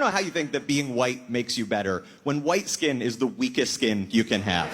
know how you think that being white makes you better when white skin is the weakest skin you can have.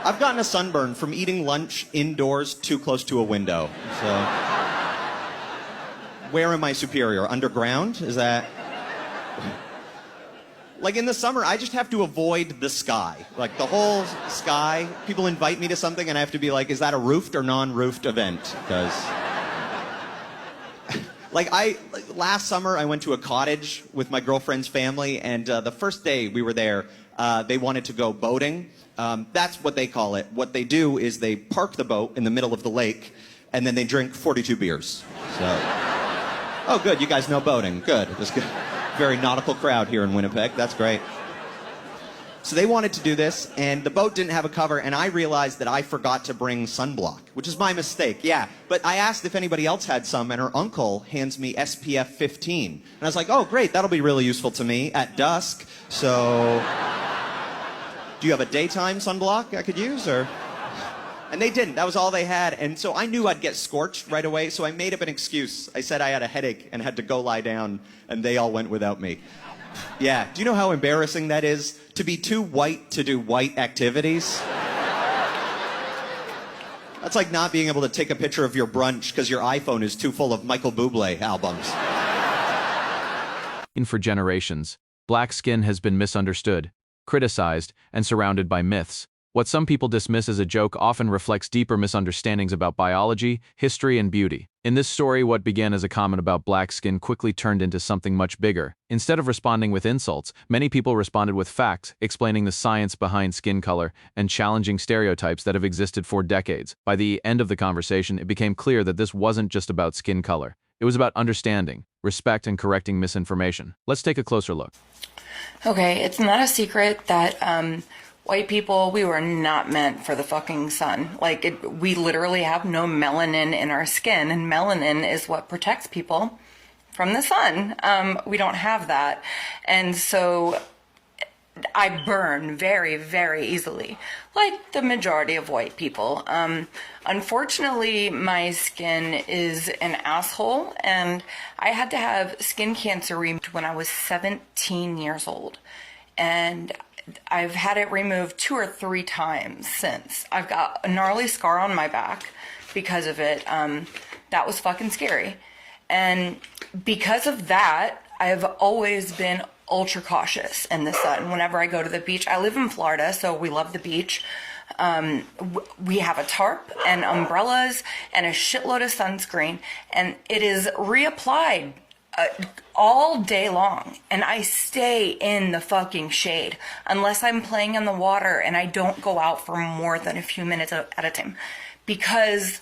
I've gotten a sunburn from eating lunch indoors too close to a window. So, where am I superior? Underground? Is that... Like in the summer, I just have to avoid the sky. Like the whole sky, people invite me to something and I have to be like, is that a roofed or non-roofed event? Because... last summer I went to a cottage with my girlfriend's family, and the first day we were there, they wanted to go boating. That's what they call it. What they do is they park the boat in the middle of the lake, and then they drink 42 beers. So, oh good, you guys know boating. Good. That's good. Very nautical crowd here in Winnipeg. That's great. So they wanted to do this, and the boat didn't have a cover, and I realized that I forgot to bring sunblock, which is my mistake, yeah. But I asked if anybody else had some, and her uncle hands me SPF 15. And I was like, oh, great, that'll be really useful to me at dusk. So, do you have a daytime sunblock I could use, or? And they didn't. That was all they had. And so I knew I'd get scorched right away, so I made up an excuse. I said I had a headache and had to go lie down, and they all went without me. Yeah. Do you know how embarrassing that is? To be too white to do white activities? That's like not being able to take a picture of your brunch because your iPhone is too full of Michael Bublé albums. For generations, black skin has been misunderstood, criticized, and surrounded by myths. What some people dismiss as a joke often reflects deeper misunderstandings about biology, history, and beauty. In this story, what began as a comment about black skin quickly turned into something much bigger. Instead of responding with insults, many people responded with facts, explaining the science behind skin color and challenging stereotypes that have existed for decades. By the end of the conversation, it became clear that this wasn't just about skin color. It was about understanding, respect, and correcting misinformation. Let's take a closer look. Okay, it's not a secret that white people, we were not meant for the fucking sun. We literally have no melanin in our skin, and melanin is what protects people from the sun. We don't have that. And so I burn very, very easily, like the majority of white people. Unfortunately, my skin is an asshole, and I had to have skin cancer removed when I was 17 years old. And I've had it removed 2 or 3 times since. I've got a gnarly scar on my back because of it. That was fucking scary. And because of that, I've always been ultra cautious in the sun. Whenever I go to the beach, I live in Florida, so we love the beach. We have a tarp and umbrellas and a shitload of sunscreen, and it is reapplied all day long, and I stay in the fucking shade unless I'm playing in the water, and I don't go out for more than a few minutes at a time because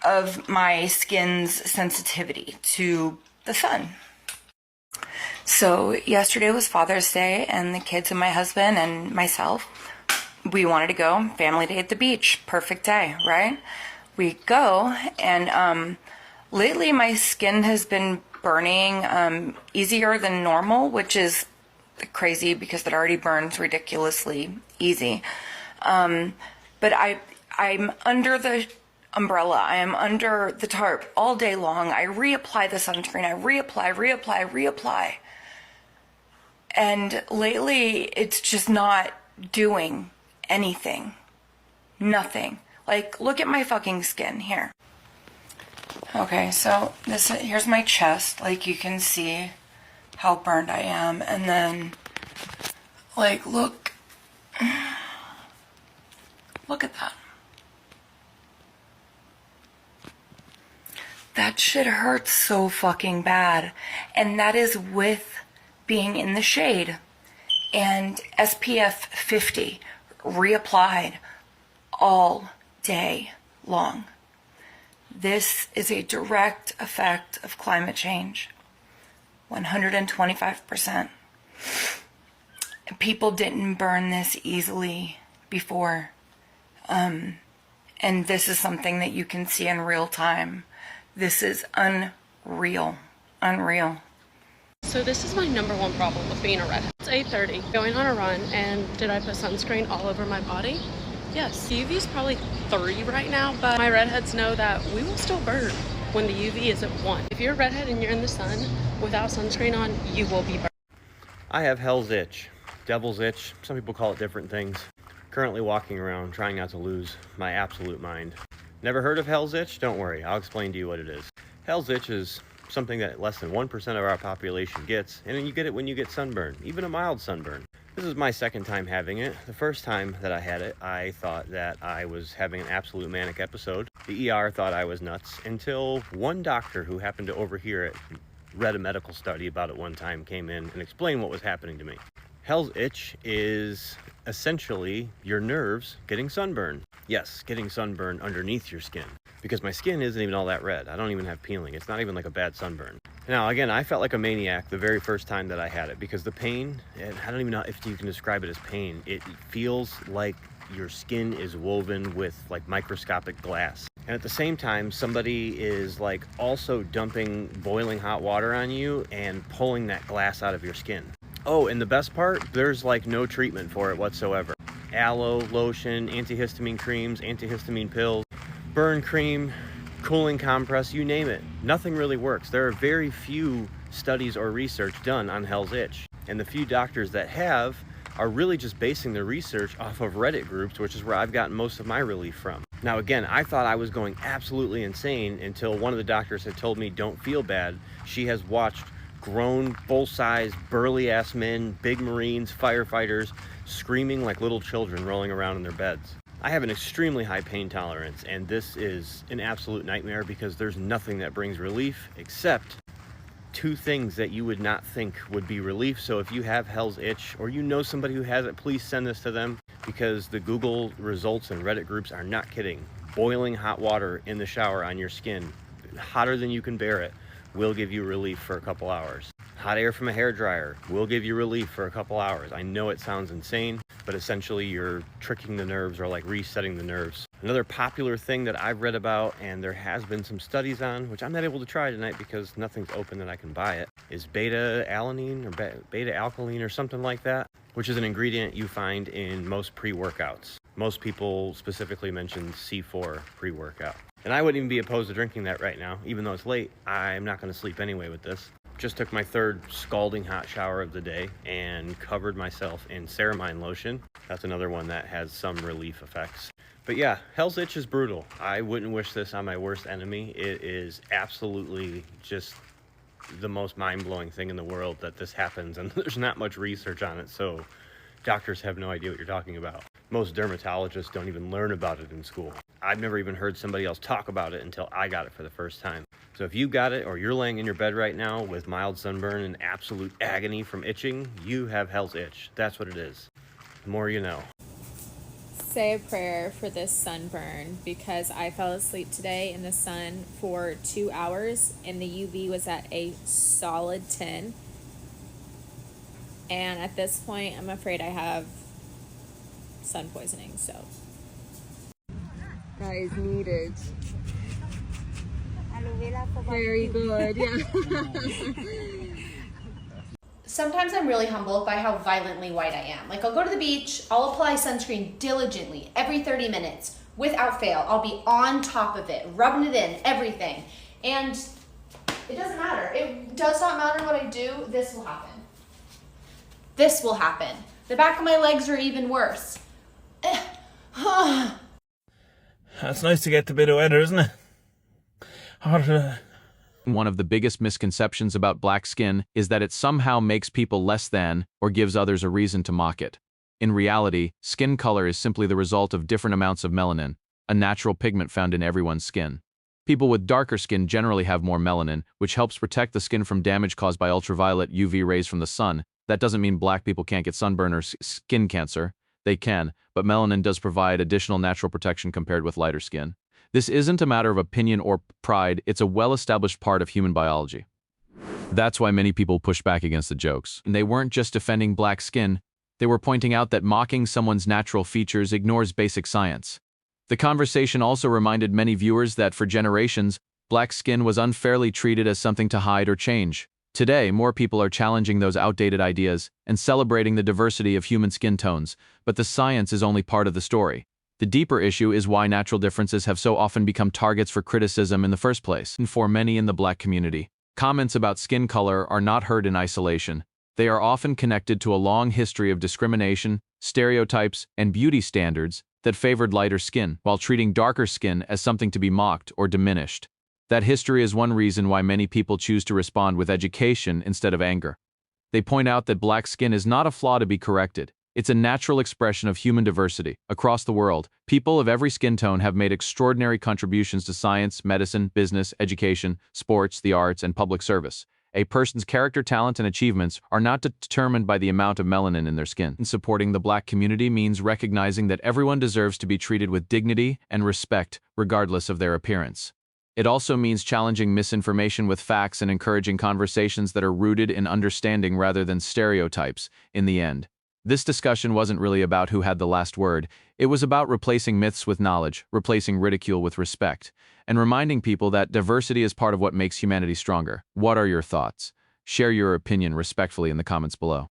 of my skin's sensitivity to the sun. So yesterday was Father's Day, and the kids and my husband and myself, we wanted to go family day at the beach. Perfect day, right? We go, and lately my skin has been burning easier than normal, which is crazy because it already burns ridiculously easy. But I'm under the umbrella. I am under the tarp all day long. I reapply the sunscreen. I reapply. And lately, it's just not doing anything. Nothing. Like, look at my fucking skin here. Okay, so here's my chest. Like, you can see how burned I am. And then, like, look at that. That shit hurts so fucking bad. And that is with being in the shade. And SPF 50 reapplied all day long. This is a direct effect of climate change. 125%. People didn't burn this easily before. And this is something that you can see in real time. This is unreal. Unreal. So this is my number one problem with being a redhead. It's 8:30, going on a run, and did I put sunscreen all over my body? Yes. The UV is probably 3 right now, but my redheads know that we will still burn when the UV is at 1. If you're a redhead and you're in the sun without sunscreen on, you will be burned. I have hell's itch, devil's itch, some people call it different things. Currently walking around trying not to lose my absolute mind. Never heard of hell's itch? Don't worry, I'll explain to you what it is. Hell's itch is something that less than 1% of our population gets, and you get it when you get sunburn, even a mild sunburn. This is my second time having it. The first time that I had it, I thought that I was having an absolute manic episode. The ER thought I was nuts until one doctor who happened to overhear it, read a medical study about it one time, came in and explained what was happening to me. Hell's itch is essentially your nerves getting sunburned. Yes, getting sunburned underneath your skin. Because my skin isn't even all that red. I don't even have peeling. It's not even like a bad sunburn. Now, again, I felt like a maniac the very first time that I had it because the pain, and I don't even know if you can describe it as pain. It feels like your skin is woven with like microscopic glass. And at the same time, somebody is like also dumping boiling hot water on you and pulling that glass out of your skin. Oh, and the best part, there's like no treatment for it whatsoever. Aloe, lotion, antihistamine creams, antihistamine pills, burn cream, cooling compress, you name it. Nothing really works. There are very few studies or research done on hell's itch. And the few doctors that have are really just basing their research off of Reddit groups, which is where I've gotten most of my relief from. Now again, I thought I was going absolutely insane until one of the doctors had told me, don't feel bad. She has watched grown, full-size, burly-ass men, big Marines, firefighters, screaming like little children rolling around in their beds. I have an extremely high pain tolerance, and this is an absolute nightmare because there's nothing that brings relief except two things that you would not think would be relief. So if you have hell's itch or you know somebody who has it, please send this to them because the Google results and Reddit groups are not kidding. Boiling hot water in the shower on your skin, hotter than you can bear it, will give you relief for a couple hours. Hot air from a hairdryer will give you relief for a couple hours. I know it sounds insane, but essentially you're tricking the nerves or like resetting the nerves. Another popular thing that I've read about and there has been some studies on, which I'm not able to try tonight because nothing's open that I can buy it, is beta-alanine or beta-alkaline or something like that, which is an ingredient you find in most pre-workouts. Most people specifically mention C4 pre-workout. And I wouldn't even be opposed to drinking that right now, even though it's late. I'm not gonna sleep anyway with this. Just took my third scalding hot shower of the day and covered myself in ceramine lotion. That's another one that has some relief effects. But yeah, hell's itch is brutal. I wouldn't wish this on my worst enemy. It is absolutely just the most mind-blowing thing in the world that this happens, and there's not much research on it, so doctors have no idea what you're talking about. Most dermatologists don't even learn about it in school. I've never even heard somebody else talk about it until I got it for the first time. So if you got it or you're laying in your bed right now with mild sunburn and absolute agony from itching, you have hell's itch. That's what it is. The more you know. Say a prayer for this sunburn because I fell asleep today in the sun for 2 hours and the UV was at a solid 10. And at this point, I'm afraid I have sun poisoning, so. That is needed. Very good, yeah. Sometimes I'm really humbled by how violently white I am. Like I'll go to the beach, I'll apply sunscreen diligently every 30 minutes without fail. I'll be on top of it, rubbing it in, everything. And it doesn't matter. It does not matter what I do, this will happen. This will happen. The back of my legs are even worse. It's nice to get a bit of weather, isn't it? One of the biggest misconceptions about black skin is that it somehow makes people less than or gives others a reason to mock it. In reality, skin color is simply the result of different amounts of melanin, a natural pigment found in everyone's skin. People with darker skin generally have more melanin, which helps protect the skin from damage caused by ultraviolet UV rays from the sun. That doesn't mean black people can't get sunburn or skin cancer. They can, but melanin does provide additional natural protection compared with lighter skin. This isn't a matter of opinion or pride, it's a well-established part of human biology. That's why many people push back against the jokes. And they weren't just defending black skin, they were pointing out that mocking someone's natural features ignores basic science. The conversation also reminded many viewers that for generations, black skin was unfairly treated as something to hide or change. Today, more people are challenging those outdated ideas and celebrating the diversity of human skin tones, but the science is only part of the story. The deeper issue is why natural differences have so often become targets for criticism in the first place. And for many in the black community, comments about skin color are not heard in isolation. They are often connected to a long history of discrimination, stereotypes, and beauty standards that favored lighter skin, while treating darker skin as something to be mocked or diminished. That history is one reason why many people choose to respond with education instead of anger. They point out that black skin is not a flaw to be corrected. It's a natural expression of human diversity. Across the world, people of every skin tone have made extraordinary contributions to science, medicine, business, education, sports, the arts, and public service. A person's character, talent, and achievements are not determined by the amount of melanin in their skin. Supporting the black community means recognizing that everyone deserves to be treated with dignity and respect, regardless of their appearance. It also means challenging misinformation with facts and encouraging conversations that are rooted in understanding rather than stereotypes. In the end, this discussion wasn't really about who had the last word. It was about replacing myths with knowledge, replacing ridicule with respect, and reminding people that diversity is part of what makes humanity stronger. What are your thoughts? Share your opinion respectfully in the comments below.